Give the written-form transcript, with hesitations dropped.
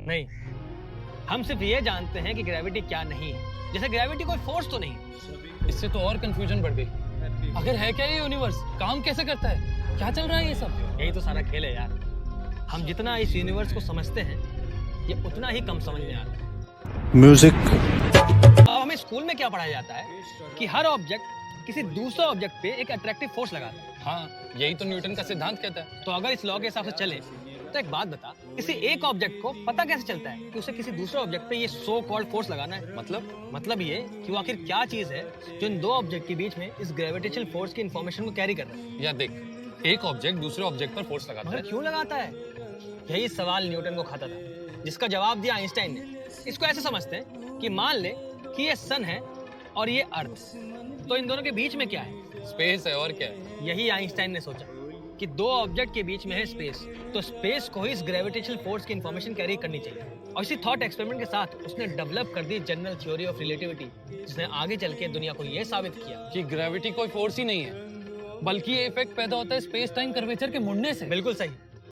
नहीं, हम सिर्फ ये जानते हैं कि ग्रेविटी क्या नहीं है। जैसे ग्रेविटी कोई फोर्स तो नहीं। इससे तो और कंफ्यूजन बढ़ गई। आखिर है क्या ये यूनिवर्स, काम कैसे करता है, क्या चल रहा है ये सब? यही तो सारा खेल है यार। हम जितना इस यूनिवर्स को समझते हैं, ये उतना ही कम समझ में आता है। म्यूजिक। अब हमें स्कूल में क्या पढ़ाया जाता है कि हर ऑब्जेक्ट किसी दूसरे ऑब्जेक्ट पे एक अट्रैक्टिव फोर्स लगाता है। हाँ, यही तो न्यूटन का सिद्धांत कहता है। तो अगर इस लॉ के हिसाब से चले तो एक बात बता, किसी एक ऑब्जेक्ट को पता कैसे चलता है कि उसे किसी दूसरे ऑब्जेक्ट पे ये सो कॉल्ड फोर्स लगाना है? मतलब ये कि वो आखिर क्या चीज है जो इन दो ऑब्जेक्ट के बीच में इस ग्रेविटेशनल फोर्स की इंफॉर्मेशन को कैरी कर रहा है? या देख, एक ऑब्जेक्ट दूसरे ऑब्जेक्ट पर फोर्स लगाता है। मगर क्यों लगाता है? यही सवाल न्यूटन को खाता था, जिसका जवाब दिया आइंस्टाइन ने। इसको ऐसे समझते हैं कि मान ले कि ये सन है और ये अर्थ, तो इन दोनों के बीच में क्या है? स्पेस है, और क्या है। यही आइंस्टाइन ने सोचा कि दो ऑब्जेक्ट के बीच में है स्पेस, तो स्पेस को ही इस ग्रेविटेशनल फोर्स की इंफॉर्मेशन कैरी करनी चाहिए। और इसी थॉट एक्सपेरिमेंट के साथ उसने डेवलप कर दी जनरल थ्योरी ऑफ रिलेटिविटी, जिसने आगे चल के दुनिया को यह साबित किया कि ग्रेविटी कोई फोर्स ही नहीं है, बल्कि ये इफेक्ट पैदा होता है स्पेस टाइम कर्वेचर के मुड़ने से। बिल्कुल सही।